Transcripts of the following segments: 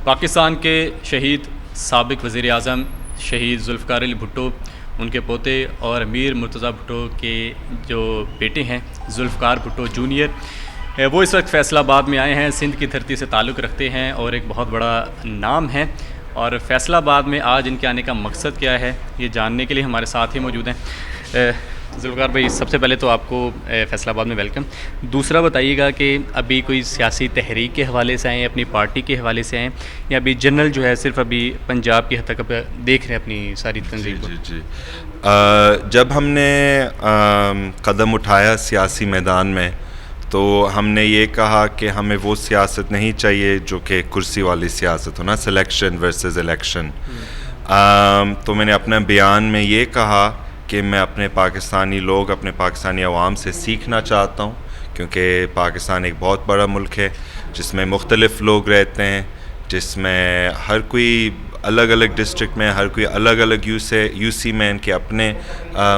پاکستان کے شہید سابق وزیر اعظم شہید ذوالفقار علی بھٹو، ان کے پوتے اور امیر مرتضیٰ بھٹو کے جو بیٹے ہیں ذوالفقار بھٹو جونیئر، وہ اس وقت فیصل آباد میں آئے ہیں، سندھ کی دھرتی سے تعلق رکھتے ہیں اور ایک بہت بڑا نام ہے۔ اور فیصل آباد میں آج ان کے آنے کا مقصد کیا ہے، یہ جاننے کے لیے ہمارے ساتھ ہی موجود ہیں۔ ذوالفقار بھائی، سب سے پہلے تو آپ کو فیصل آباد میں ویلکم۔ دوسرا بتائیے گا کہ ابھی کوئی سیاسی تحریک کے حوالے سے آئیں، اپنی پارٹی کے حوالے سے آئیں، یا ابھی جنرل جو ہے صرف ابھی پنجاب کی حد تک اب دیکھ رہے ہیں اپنی ساری تنظیم کو؟ جی جب ہم نے قدم اٹھایا سیاسی میدان میں تو ہم نے یہ کہا کہ ہمیں وہ سیاست نہیں چاہیے جو کہ کرسی والی سیاست ہو نا، سلیکشن ورسز الیکشن۔ تو میں نے اپنے بیان میں یہ کہا کہ میں اپنے پاکستانی لوگ، اپنے پاکستانی عوام سے سیکھنا چاہتا ہوں، کیونکہ پاکستان ایک بہت بڑا ملک ہے جس میں مختلف لوگ رہتے ہیں، جس میں ہر کوئی الگ الگ ڈسٹرکٹ میں، ہر کوئی الگ الگ یو سی میں ان کے اپنے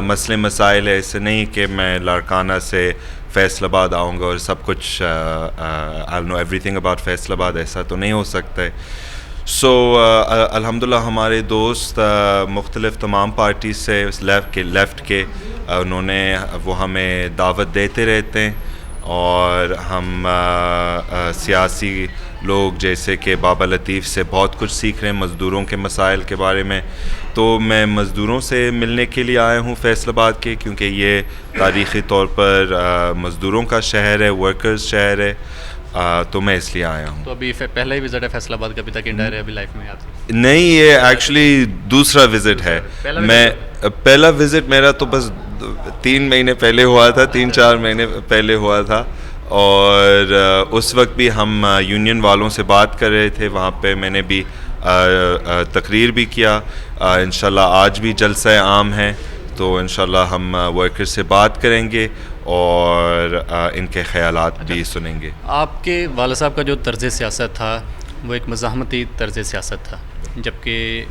مسئلے مسائل ہے۔ ایسے نہیں کہ میں لاڑکانہ سے فیصل آباد آؤں گا اور سب کچھ I know everything about Faisalabad, ایسا تو نہیں ہو سکتا ہے۔ سو الحمدللہ ہمارے دوست مختلف تمام پارٹی سے لیفٹ کے انہوں نے وہ ہمیں دعوت دیتے رہتے ہیں، اور ہم سیاسی لوگ جیسے کہ بابا لطیف سے بہت کچھ سیکھ رہے ہیں مزدوروں کے مسائل کے بارے میں۔ تو میں مزدوروں سے ملنے کے لیے آیا ہوں فیصل آباد کے، کیونکہ یہ تاریخی طور پر مزدوروں کا شہر ہے، ورکرز شہر ہے، تو میں اس لیے آیا ہوں۔ تو ابھی پہلا ہی وزٹ ہے فیصل آباد کا ابھی تک انڈائر ہے ابھی لائف میں آپ؟ نہیں، یہ ایکچولی دوسرا وزٹ ہے۔ پہلا وزٹ میرا تو بس 3 مہینے پہلے ہوا تھا، 3-4 مہینے پہلے ہوا تھا، اور اس وقت بھی ہم یونین والوں سے بات کر رہے تھے، وہاں پہ میں نے بھی تقریر بھی کیا۔ انشاءاللہ آج بھی جلسہ عام ہے، تو انشاءاللہ ہم ورکر سے بات کریں گے اور ان کے خیالات بھی سنیں گے۔ آپ کے والد صاحب کا جو طرز سیاست تھا وہ ایک مزاحمتی طرز سیاست تھا، جبکہ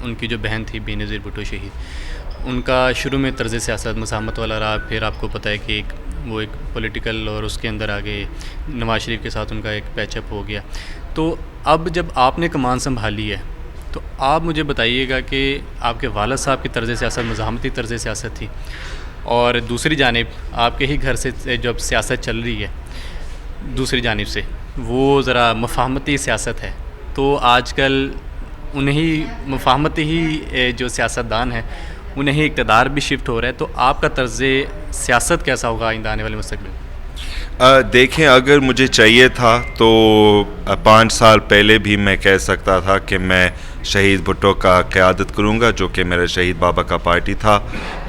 ان کی جو بہن تھی بے نظیر بھٹو شہید، ان کا شروع میں طرز سیاست مزاحمت والا رہا، پھر آپ کو پتہ ہے کہ وہ ایک پولیٹیکل اور اس کے اندر آگے نواز شریف کے ساتھ ان کا ایک پیچ اپ ہو گیا۔ تو اب جب آپ نے کمان سنبھالی ہے تو آپ مجھے بتائیے گا کہ آپ کے والد صاحب کی طرز سیاست مزاحمتی طرز سیاست تھی، اور دوسری جانب آپ کے ہی گھر سے جب سیاست چل رہی ہے دوسری جانب سے وہ ذرا مفاہمتی سیاست ہے، تو آج کل انہیں مفاہمتی ہی جو سیاستدان ہیں انہیں ہی اقتدار بھی شفٹ ہو رہا ہے، تو آپ کا طرز سیاست کیسا ہوگا آئندہ آنے والے مستقبل میں؟ دیکھیں، اگر مجھے چاہیے تھا تو 5 سال پہلے بھی میں کہہ سکتا تھا کہ میں شہید بھٹو کا قیادت کروں گا، جو کہ میرا شہید بابا کا پارٹی تھا،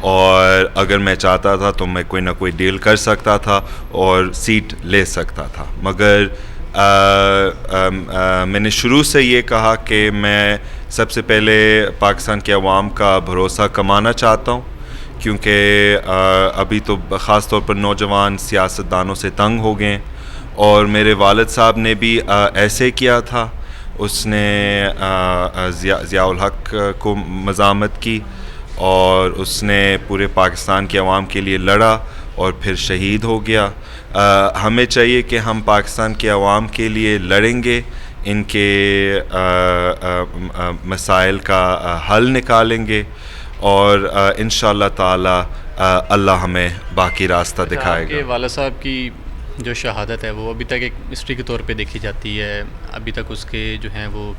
اور اگر میں چاہتا تھا تو میں کوئی نہ کوئی ڈیل کر سکتا تھا اور سیٹ لے سکتا تھا۔ مگر میں نے شروع سے یہ کہا کہ میں سب سے پہلے پاکستان کے عوام کا بھروسہ کمانا چاہتا ہوں، کیونکہ ابھی تو خاص طور پر نوجوان سیاستدانوں سے تنگ ہو گئے، اور میرے والد صاحب نے بھی ایسے کیا تھا۔ اس نے ضیاء الحق کو مزاحمت کی، اور اس نے پورے پاکستان کے عوام کے لیے لڑا اور پھر شہید ہو گیا۔ ہمیں چاہیے کہ ہم پاکستان کے عوام کے لیے لڑیں گے، ان کے مسائل کا حل نکالیں گے، اور انشاءاللہ تعالی اللہ ہمیں باقی راستہ دکھائے گا۔ آپ کے والد صاحب کی جو شہادت ہے وہ ابھی تک ایک مسٹری کے طور پہ دیکھی جاتی ہے، ابھی تک اس کے جو ہیں وہ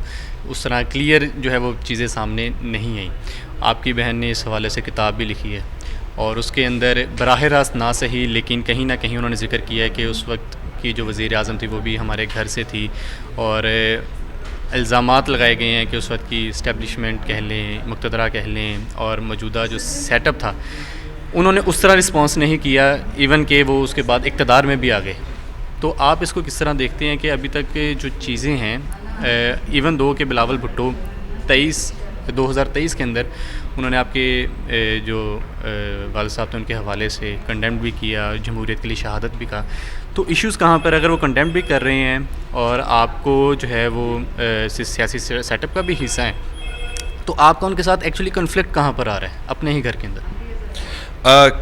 اس طرح کلیئر جو ہے وہ چیزیں سامنے نہیں آئیں۔ آپ کی بہن نے اس حوالے سے کتاب بھی لکھی ہے، اور اس کے اندر براہ راست نہ صحیح لیکن کہیں نہ کہیں انہوں نے ذکر کیا ہے کہ اس وقت کی جو وزیر اعظم تھی وہ بھی ہمارے گھر سے تھی، اور الزامات لگائے گئے ہیں کہ اس وقت کی اسٹیبلشمنٹ کہہ لیں، مقتدرہ کہہ لیں، اور موجودہ جو سیٹ اپ تھا انہوں نے اس طرح رسپانس نہیں کیا، ایون کہ وہ اس کے بعد اقتدار میں بھی آ گئے۔ تو آپ اس کو کس طرح دیکھتے ہیں کہ ابھی تک جو چیزیں ہیں، ایون دو کہ بلاول بھٹو 2023 کے اندر انہوں نے آپ کے جو والد صاحب تھے ان کے حوالے سے کنڈیمڈ بھی کیا، جمہوریت کے لیے شہادت بھی کہا، تو ایشوز کہاں پر؟ اگر وہ کنڈیمڈ بھی کر رہے ہیں اور آپ کو جو ہے وہ سیاسی سیٹ اپ کا بھی حصہ ہیں، تو آپ کا ان کے ساتھ ایکچولی کنفلکٹ کہاں پر آ رہا ہے اپنے ہی گھر کے اندر؟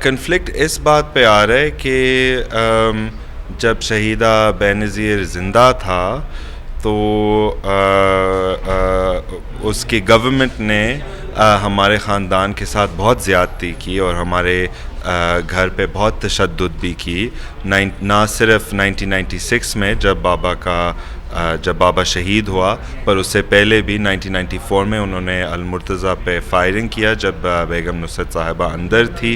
کنفلکٹ اس بات پہ آ رہا ہے کہ جب شہیدہ بے نظیر زندہ تھا تو اس کی گورنمنٹ نے ہمارے خاندان کے ساتھ بہت زیادتی کی اور ہمارے گھر پہ بہت تشدد بھی کی. نہ صرف 1996 میں جب بابا شہید ہوا، پر اس سے پہلے بھی 1994 میں انہوں نے المرتضیٰ پہ فائرنگ کیا جب بیگم نصرت صاحبہ اندر تھی.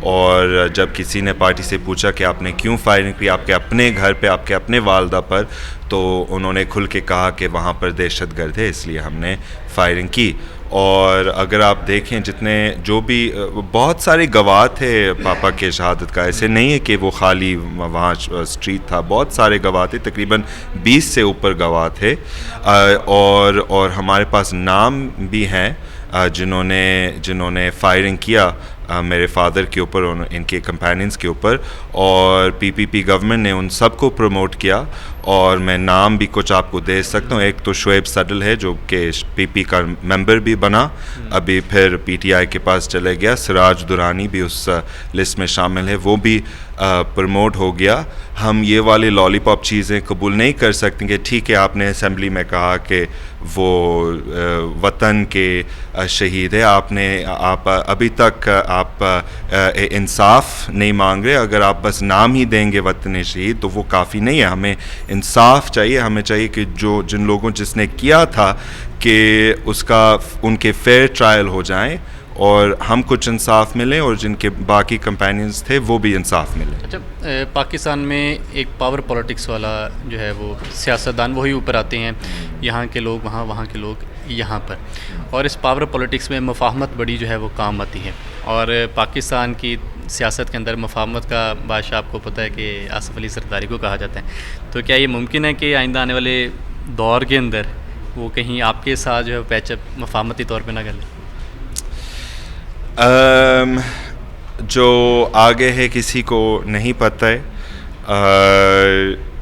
اور جب کسی نے پارٹی سے پوچھا کہ آپ نے کیوں فائرنگ کی آپ کے اپنے گھر پہ، آپ کے اپنے والدہ پر، تو انہوں نے کھل کے کہا کہ وہاں پر دہشت گرد ہے اس لیے ہم نے فائرنگ کی. اور اگر آپ دیکھیں جتنے جو بھی بہت سارے گواہ تھے پاپا کے شہادت کا، ایسے نہیں ہے کہ وہ خالی وہاں اسٹریٹ تھا، بہت سارے گواہ تھے، تقریباً 20 سے اوپر گواہ تھے. اور ہمارے پاس نام بھی ہیں جنہوں نے فائرنگ کیا میرے فادر کے اوپر، ان کے کمپیننز کے اوپر، اور پی پی گورنمنٹ نے ان سب کو پروموٹ کیا. اور میں نام بھی کچھ آپ کو دے سکتا ہوں. ایک تو شعیب سڈل ہے جو کہ پی پی کا ممبر بھی بنا، ابھی پھر پی ٹی آئی کے پاس چلے گیا. سراج دورانی بھی اس لسٹ میں شامل ہے، وہ بھی پروموٹ ہو گیا. ہم یہ والی لالی پاپ چیزیں قبول نہیں کر سکتے کہ ٹھیک ہے آپ نے اسمبلی میں کہا کہ وہ وطن کے شہید ہے، آپ ابھی تک آپ انصاف نہیں مانگ رہے. اگر آپ بس نام ہی دیں گے وطن شہید تو وہ کافی نہیں ہے. ہمیں انصاف چاہیے، ہمیں چاہیے کہ جس نے کیا تھا کہ ان کے فیئر ٹرائل ہو جائیں اور ہم کچھ انصاف ملے اور جن کے باقی کمپینینز تھے وہ بھی انصاف ملے. اچھا، پاکستان میں ایک پاور پولیٹکس والا جو ہے وہ سیاستدان وہی اوپر آتے ہیں، یہاں کے لوگ وہاں، وہاں کے لوگ یہاں پر، اور اس پاور پولیٹکس میں مفاہمت بڑی جو ہے وہ کام آتی ہے. اور پاکستان کی سیاست کے اندر مفاہمت کا بادشاہ آپ کو پتہ ہے کہ آصف علی زرداری کو کہا جاتا ہے. تو کیا یہ ممکن ہے کہ آئندہ آنے والے دور کے اندر وہ کہیں آپ کے ساتھ جو ہے پیچ اپ مفاہمتی طور پہ نہ کر لیں؟ جو آگے ہے کسی کو نہیں پتہ ہے.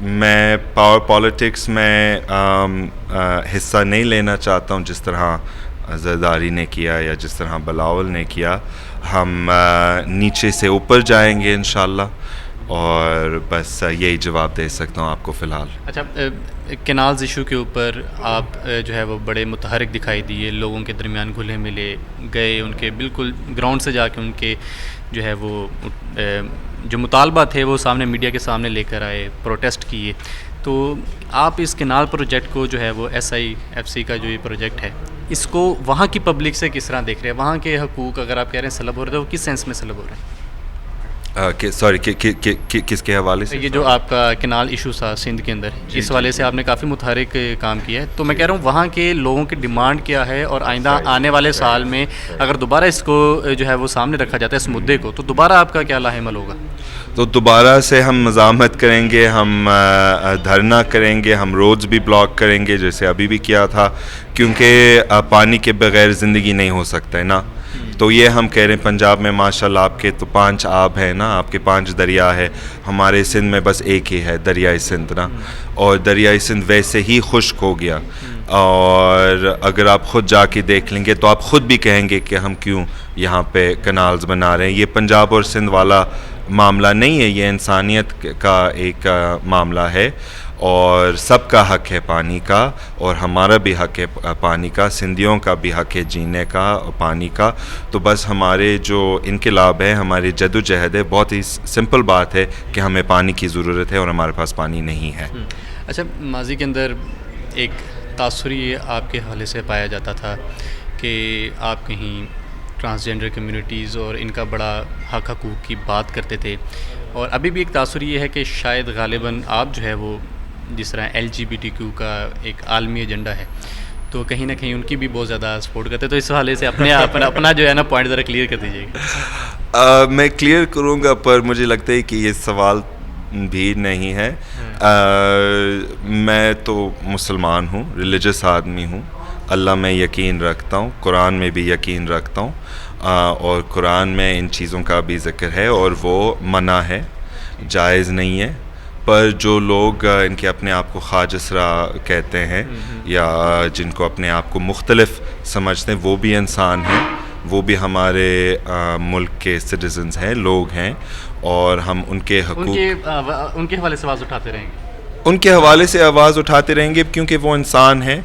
میں پاور پالیٹکس میں حصہ نہیں لینا چاہتا ہوں جس طرح زرداری نے کیا یا جس طرح بلاول نے کیا. ہم نیچے سے اوپر جائیں گے انشاءاللہ، اور بس یہی جواب دے سکتا ہوں آپ کو فی الحال. اچھا، کینالز ایشو کے اوپر آپ جو ہے وہ بڑے متحرک دکھائی دیے، لوگوں کے درمیان گھلے ملے گئے، ان کے بالکل گراؤنڈ سے جا کے ان کے جو ہے وہ جو مطالبہ تھے وہ سامنے میڈیا کے سامنے لے کر آئے، پروٹیسٹ کیے. تو آپ اس کینال پروجیکٹ کو جو ہے وہ SIFC کا جو یہ پروجیکٹ ہے، اس کو وہاں کی پبلک سے کس طرح دیکھ رہے ہیں؟ وہاں کے حقوق اگر آپ کہہ رہے ہیں سلب ہو رہے ہیں، وہ کس سینس میں سلب ہو رہے ہیں؟ سوری کس کے حوالے سے؟ یہ جو آپ کا کینال ایشو تھا سندھ کے اندر، اس والے سے آپ نے کافی متحرک کام کیا ہے. تو میں کہہ رہا ہوں وہاں کے لوگوں کی ڈیمانڈ کیا ہے، اور آئندہ آنے والے سال میں اگر دوبارہ اس کو جو ہے وہ سامنے رکھا جاتا ہے اس مدعے کو، تو دوبارہ آپ کا کیا لاہ عمل ہوگا؟ تو دوبارہ سے ہم مزاحمت کریں گے، ہم دھرنا کریں گے، ہم روڈز بھی بلاک کریں گے جیسے ابھی بھی کیا تھا، کیونکہ پانی کے بغیر زندگی نہیں ہو سکتا ہے نا. تو یہ ہم کہہ رہے ہیں پنجاب میں ماشاءاللہ آپ کے تو 5 آب ہیں نا، آپ کے 5 دریا ہے، ہمارے سندھ میں بس ایک ہی ہے، دریائے سندھ نا. اور دریائے سندھ ویسے ہی خشک ہو گیا، اور اگر آپ خود جا کے دیکھ لیں گے تو آپ خود بھی کہیں گے کہ ہم کیوں یہاں پہ کنالز بنا رہے ہیں. یہ پنجاب اور سندھ والا معاملہ نہیں ہے، یہ انسانیت کا ایک معاملہ ہے، اور سب کا حق ہے پانی کا، اور ہمارا بھی حق ہے پانی کا، سندھیوں کا بھی حق ہے جینے کا پانی کا. تو بس ہمارے جو انقلاب ہے، ہماری جد و جہد ہے، بہت ہی سمپل بات ہے کہ ہمیں پانی کی ضرورت ہے اور ہمارے پاس پانی نہیں ہے. اچھا، ماضی کے اندر ایک تاثری آپ کے حوالے سے پایا جاتا تھا کہ آپ کہیں ٹرانسجینڈر کمیونٹیز اور ان کا بڑا حقوق کی بات کرتے تھے، اور ابھی بھی ایک تاثر یہ ہے کہ شاید غالباً آپ جو ہے وہ جس طرح LGBTQ کا ایک عالمی ایجنڈا ہے، تو کہیں نہ کہیں ان کی بھی بہت زیادہ سپورٹ کرتے. تو اس حوالے سے اپنا جو ہے نا پوائنٹ ذرا کلیئر کر دیجیے گا. میں کلیئر کروں گا، پر مجھے لگتا ہے کہ یہ سوال بھی نہیں ہے. میں تو مسلمان ہوں، ریلیجس آدمی ہوں، اللہ میں یقین رکھتا ہوں، قرآن میں بھی یقین رکھتا ہوں، اور قرآن میں ان چیزوں کا بھی ذکر ہے اور وہ منع ہے، جائز نہیں ہے. پر جو لوگ ان کے اپنے آپ کو خواجسرا کہتے ہیں یا جن کو اپنے آپ کو مختلف سمجھتے ہیں، وہ بھی انسان ہیں، وہ بھی ہمارے ملک کے سٹیزنز ہیں، لوگ ہیں، اور ہم ان کے حقوق ان کے حوالے سے آواز اٹھاتے رہیں گے. ان کے حوالے سے آواز اٹھاتے رہیں گے کیونکہ وہ انسان ہیں.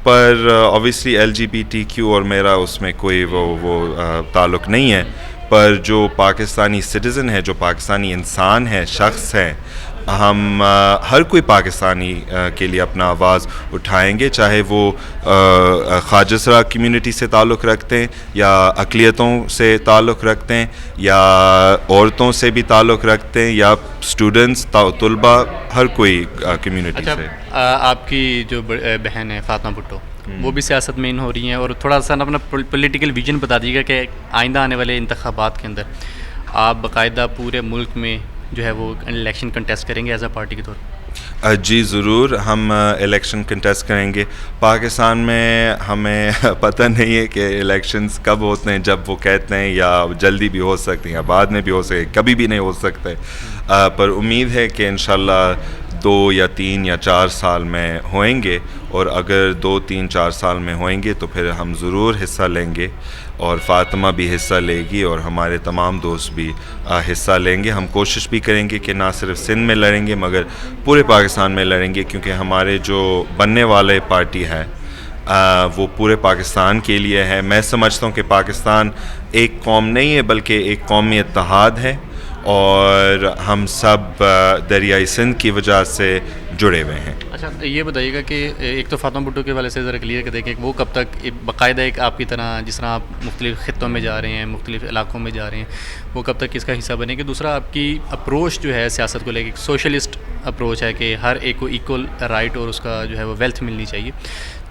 پر اوبیسلی LGBTQ اور میرا اس میں کوئی وہ تعلق نہیں ہے. پر جو پاکستانی سٹیزن ہے, جو پاکستانی انسان ہے, شخص ہے, ہم ہر کوئی پاکستانی کے لیے اپنا آواز اٹھائیں گے, چاہے وہ خواجہ سرا کمیونٹی سے تعلق رکھتے ہیں, یا اقلیتوں سے تعلق رکھتے ہیں, یا عورتوں سے بھی تعلق رکھتے ہیں, یا اسٹوڈنٹس, طلباء, ہر کوئی کمیونٹی سے. آپ کی جو بہن ہے فاطمہ بھٹو, وہ بھی سیاست میں ان ہو رہی ہیں, اور تھوڑا سا اپنا پولیٹیکل ویژن بتا دیجیے گا کہ آئندہ آنے والے انتخابات کے اندر آپ باقاعدہ پورے ملک میں جو ہے وہ الیکشن کنٹیسٹ کریں گے ایز اے پارٹی کے طور پر. جی ضرور, ہم الیکشن کنٹیسٹ کریں گے. پاکستان میں ہمیں پتہ نہیں ہے کہ الیکشنز کب ہوتے ہیں, جب وہ کہتے ہیں, یا جلدی بھی ہو سکتے ہیں یا بعد میں بھی ہو سکتے, کبھی بھی نہیں ہو سکتے. پر امید ہے کہ انشاءاللہ 2 یا 3 یا 4 سال میں ہوئیں گے, اور اگر 2, 3, 4 سال میں ہوئیں گے تو پھر ہم ضرور حصہ لیں گے, اور فاطمہ بھی حصہ لے گی, اور ہمارے تمام دوست بھی حصہ لیں گے. ہم کوشش بھی کریں گے کہ نہ صرف سندھ میں لڑیں گے مگر پورے پاکستان میں لڑیں گے, کیونکہ ہمارے جو بننے والے پارٹی ہے وہ پورے پاکستان کے لیے ہے. میں سمجھتا ہوں کہ پاکستان ایک قوم نہیں ہے بلکہ ایک قومی اتحاد ہے, اور ہم سب دریائے سندھ کی وجہ سے جڑے ہوئے ہیں. اچھا یہ بتائیے گا کہ ایک تو فاطمہ بھٹو کے حوالے سے ذرا کلیئر کہ دیکھیں وہ کب تک باقاعدہ ایک آپ کی طرح جس طرح آپ مختلف خطوں میں جا رہے ہیں, مختلف علاقوں میں جا رہے ہیں, وہ کب تک اس کا حصہ بنے گی. دوسرا آپ کی اپروچ جو ہے سیاست کو لے کے ایک سوشلسٹ اپروچ ہے کہ ہر ایک کو ایکول رائٹ اور اس کا جو ہے وہ ویلتھ ملنی چاہیے.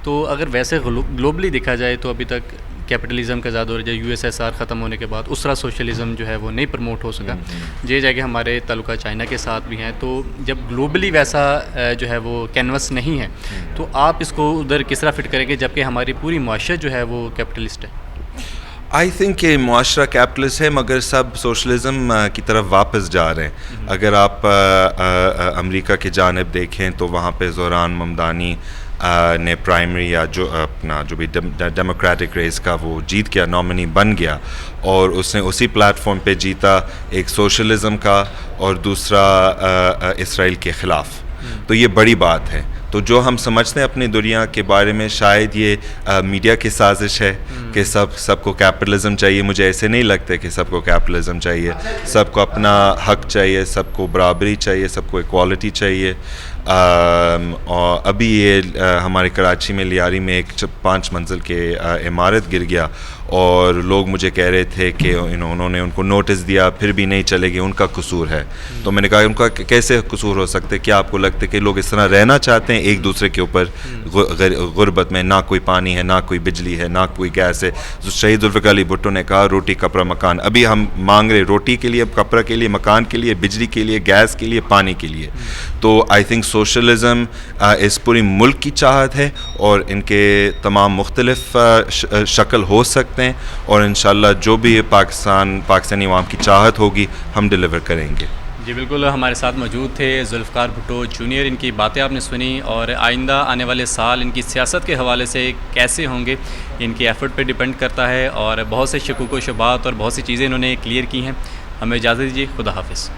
تو اگر ویسے گلوبلی دیکھا جائے تو ابھی تک کیپٹلزم کا زیادہ ہو رہا ہے, USSR ختم ہونے کے بعد اس طرح سوشلزم جو ہے وہ نہیں پروموٹ ہو سکا. یہ جگہ ہمارے تعلقات چائنا کے ساتھ بھی ہیں, تو جب گلوبلی ویسا جو ہے وہ کینوس نہیں ہے تو آپ اس کو ادھر کس طرح فٹ کریں گے جبکہ ہماری پوری معاشرت جو ہے وہ کیپٹلسٹ ہے. آئی تھنک کہ معاشرہ کیپٹلسٹ ہے مگر سب سوشلزم کی طرف واپس جا رہے ہیں. اگر آپ امریکہ کی جانب دیکھیں تو وہاں پہ زوران ممدانی نے پرائمری یا جو اپنا جو بھی ڈیموکریٹک ریس کا وہ جیت گیا, نامنی بن گیا, اور اس نے اسی پلیٹ فارم پہ جیتا, ایک سوشلزم کا اور دوسرا اسرائیل کے خلاف. تو یہ بڑی بات ہے. تو جو ہم سمجھتے ہیں اپنی دنیا کے بارے میں شاید یہ میڈیا کی سازش ہے کہ سب کو کیپٹلزم چاہیے. مجھے ایسے نہیں لگتا کہ سب کو کیپٹلزم چاہیے, سب کو اپنا حق چاہیے, سب کو برابری چاہیے, سب کو ایکوالٹی چاہیے. اور ابھی یہ ہمارے کراچی میں لیاری میں ایک 5 منزل کے عمارت گر گیا, اور لوگ مجھے کہہ رہے تھے کہ انہوں نے ان کو نوٹس دیا پھر بھی نہیں چلے گئے, ان کا قصور ہے. تو میں نے کہا ان کا کیسے قصور ہو سکتا ہے؟ کیا آپ کو لگتا ہے کہ لوگ اس طرح رہنا چاہتے ہیں ایک دوسرے کے اوپر غربت میں؟ نہ کوئی پانی ہے, نہ کوئی بجلی ہے, نہ کوئی گیس ہے. شہید ذوالفقار علی بھٹو نے کہا روٹی کپڑا مکان. ابھی ہم مانگ رہے روٹی کے لیے, کپڑا کے لیے, مکان کے لیے, بجلی کے لیے, گیس کے لیے, پانی کے لیے. تو آئی تھنک سوشلزم اس پوری ملک کی چاہت ہے, اور ان کے تمام مختلف شکل ہو سکتے ہیں, اور انشاءاللہ جو بھی پاکستانی عوام کی چاہت ہوگی ہم ڈیلیور کریں گے. جی بالکل, ہمارے ساتھ موجود تھے ذوالفقار بھٹو جونیئر. ان کی باتیں آپ نے سنی, اور آئندہ آنے والے سال ان کی سیاست کے حوالے سے کیسے ہوں گے ان کی ایفرٹ پہ ڈیپینڈ کرتا ہے, اور بہت سے شکوک و شبہات اور بہت سی چیزیں انہوں نے کلیئر کی ہیں. ہمیں اجازت دیجیے, خدا حافظ.